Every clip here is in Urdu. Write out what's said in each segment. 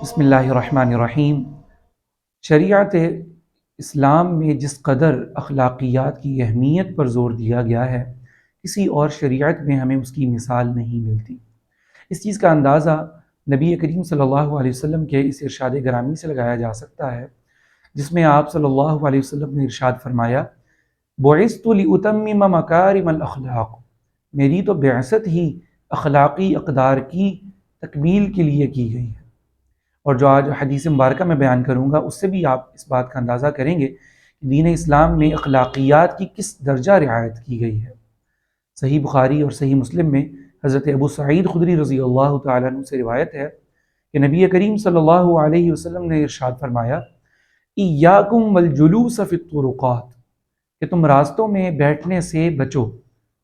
بسم اللہ الرحمن الرحیم۔ شریعت اسلام میں جس قدر اخلاقیات کی اہمیت پر زور دیا گیا ہے، کسی اور شریعت میں ہمیں اس کی مثال نہیں ملتی۔ اس چیز کا اندازہ نبی کریم صلی اللہ علیہ وسلم کے اس ارشاد گرامی سے لگایا جا سکتا ہے، جس میں آپ صلی اللہ علیہ وسلم نے ارشاد فرمایا، بعثت لأتمم مکارم الاخلاق، میری تو بعثت ہی اخلاقی اقدار کی تکمیل کے لیے کی گئی ہے۔ اور جو آج حدیث مبارکہ میں بیان کروں گا، اس سے بھی آپ اس بات کا اندازہ کریں گے کہ دین اسلام میں اخلاقیات کی کس درجہ رعایت کی گئی ہے۔ صحیح بخاری اور صحیح مسلم میں حضرت ابو سعید خدری رضی اللہ تعالیٰ عنہ سے روایت ہے کہ نبی کریم صلی اللہ علیہ وسلم نے ارشاد فرمایا، ایاکم والجلوس فی الطرقات، کہ تم راستوں میں بیٹھنے سے بچو۔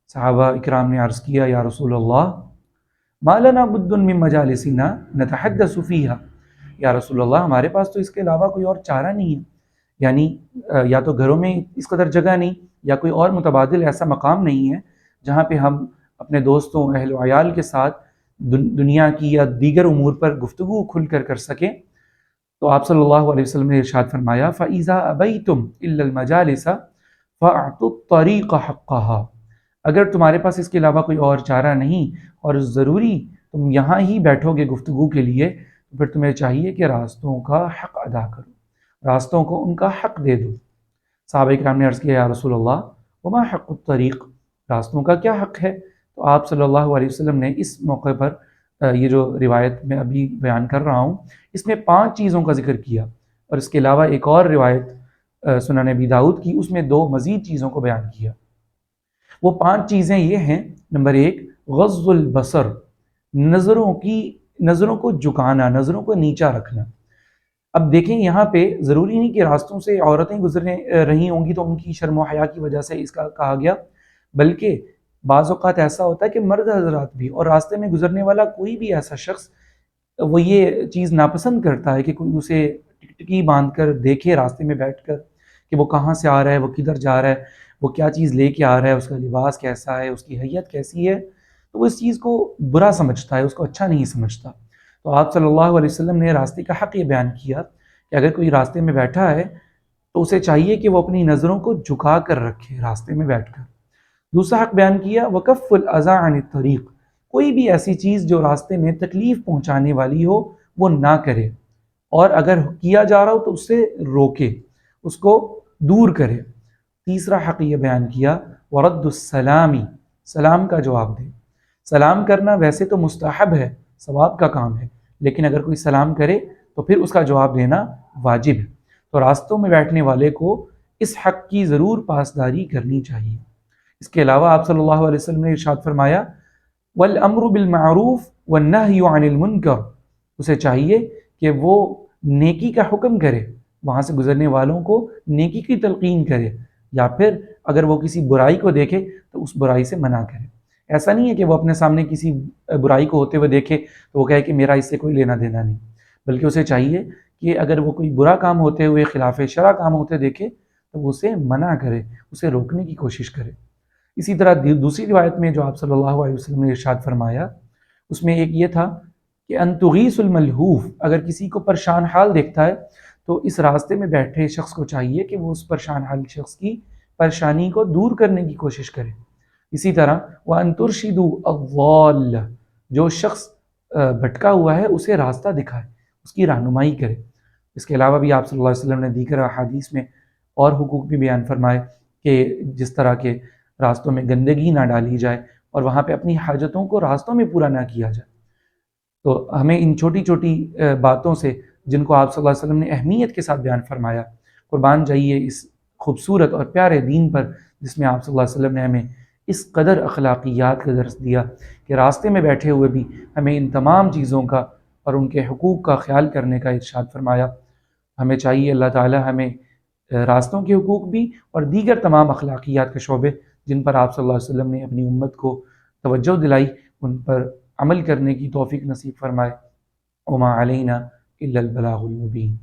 صحابہ اکرام نے عرض کیا، یا رسول اللہ، ما لنا بد من مجالسنا نتحدث فیہا، یا رسول اللہ ہمارے پاس تو اس کے علاوہ کوئی اور چارہ نہیں ہے، یعنی یا تو گھروں میں اس قدر جگہ نہیں، یا کوئی اور متبادل ایسا مقام نہیں ہے جہاں پہ ہم اپنے دوستوں، اہل و عیال کے ساتھ دنیا کی یا دیگر امور پر گفتگو کھل کر سکیں۔ تو آپ صلی اللہ علیہ وسلم نے ارشاد فرمایا، فَإِذَا أَبَيْتُمْ إِلَّا الْمَجَالِسَ فَأَعْطُوا الطَّرِيقَ حَقَّهَا، اگر تمہارے پاس اس کے علاوہ کوئی اور چارہ نہیں اور ضروری تم یہاں ہی بیٹھو گے گفتگو کے لیے، تو پھر تمہیں چاہیے کہ راستوں کا حق ادا کرو، راستوں کو ان کا حق دے دو۔ صحابہ اکرام نے عرض کیا، یا رسول اللہ، وما حق الطریق، راستوں کا کیا حق ہے؟ تو آپ صلی اللہ علیہ وسلم نے اس موقع پر یہ جو روایت میں ابھی بیان کر رہا ہوں، اس میں 5 چیزوں کا ذکر کیا، اور اس کے علاوہ ایک اور روایت سنن ابی داؤد کی، اس میں 2 مزید چیزوں کو بیان کیا۔ وہ 5 چیزیں یہ ہیں، نمبر 1 غض البصر، نظروں کو جھکانا، نظروں کو نیچا رکھنا۔ اب دیکھیں یہاں پہ ضروری نہیں کہ راستوں سے عورتیں گزرنے رہی ہوں گی تو ان کی شرم و حیا کی وجہ سے اس کا کہا گیا، بلکہ بعض اوقات ایسا ہوتا ہے کہ مرد حضرات بھی، اور راستے میں گزرنے والا کوئی بھی ایسا شخص وہ یہ چیز ناپسند کرتا ہے کہ کوئی اسے ٹکٹکی باندھ کر دیکھے راستے میں بیٹھ کر کہ وہ کہاں سے آ رہا ہے، وہ کدھر جا رہا ہے، وہ کیا چیز لے کے آ رہا ہے، اس کا لباس کیسا ہے، اس کی حیت کیسی ہے، تو وہ اس چیز کو برا سمجھتا ہے، اس کو اچھا نہیں سمجھتا۔ تو آپ صلی اللہ علیہ وسلم نے راستے کا حق یہ بیان کیا کہ اگر کوئی راستے میں بیٹھا ہے تو اسے چاہیے کہ وہ اپنی نظروں کو جھکا کر رکھے راستے میں بیٹھ کر۔ دوسرا حق بیان کیا، وکف الاذی عن الطریق، کوئی بھی ایسی چیز جو راستے میں تکلیف پہنچانے والی ہو وہ نہ کرے، اور اگر کیا جا رہا ہو تو اس سے روکے، اس کو دور کرے۔ تیسرا حق یہ بیان کیا، ورد السلامی، سلام کا جواب دے۔ سلام کرنا ویسے تو مستحب ہے، ثواب کا کام ہے، لیکن اگر کوئی سلام کرے تو پھر اس کا جواب دینا واجب ہے۔ تو راستوں میں بیٹھنے والے کو اس حق کی ضرور پاسداری کرنی چاہیے۔ اس کے علاوہ آپ صلی اللہ علیہ وسلم نے ارشاد فرمایا، والامر بالمعروف والنہی عن المنکر، اسے چاہیے کہ وہ نیکی کا حکم کرے، وہاں سے گزرنے والوں کو نیکی کی تلقین کرے، یا پھر اگر وہ کسی برائی کو دیکھے تو اس برائی سے منع کرے۔ ایسا نہیں ہے کہ وہ اپنے سامنے کسی برائی کو ہوتے ہوئے دیکھے تو وہ کہے کہ میرا اس سے کوئی لینا دینا نہیں، بلکہ اسے چاہیے کہ اگر وہ کوئی برا کام ہوتے ہوئے، خلاف شرع کام ہوتے دیکھے تو وہ اسے منع کرے، اسے روکنے کی کوشش کرے۔ اسی طرح دوسری روایت میں جو آپ صلی اللہ علیہ وسلم نے ارشاد فرمایا، اس میں ایک یہ تھا کہ ان تغیث الملہوف، اگر کسی کو پریشان حال دیکھتا ہے تو اس راستے میں بیٹھے شخص کو چاہیے کہ وہ اس پریشان حال شخص کی پریشانی کو دور کرنے کی کوشش کرے۔ اسی طرح وَأَن تُرْشِدُوا الضَّالَّ، جو شخص بھٹکا ہوا ہے اسے راستہ دکھائے، اس کی رہنمائی کرے۔ اس کے علاوہ بھی آپ صلی اللہ علیہ وسلم نے دیگر احادیث میں اور حقوق بھی بیان فرمائے کہ جس طرح کے راستوں میں گندگی نہ ڈالی جائے اور وہاں پہ اپنی حاجتوں کو راستوں میں پورا نہ کیا جائے۔ تو ہمیں ان چھوٹی چھوٹی باتوں سے جن کو آپ صلی اللہ علیہ وسلم نے اہمیت کے ساتھ بیان فرمایا، قربان جائیے اس خوبصورت اور پیارے دین پر، جس میں آپ صلی اللہ علیہ وسلم نے ہمیں اس قدر اخلاقیات کا درس دیا کہ راستے میں بیٹھے ہوئے بھی ہمیں ان تمام چیزوں کا اور ان کے حقوق کا خیال کرنے کا ارشاد فرمایا۔ ہمیں چاہیے اللہ تعالی ہمیں راستوں کے حقوق بھی اور دیگر تمام اخلاقیات کے شعبے جن پر آپ صلی اللہ علیہ وسلم نے اپنی امت کو توجہ دلائی، ان پر عمل کرنے کی توفیق نصیب فرمائے۔ وما علینا الا البلاغ المبین۔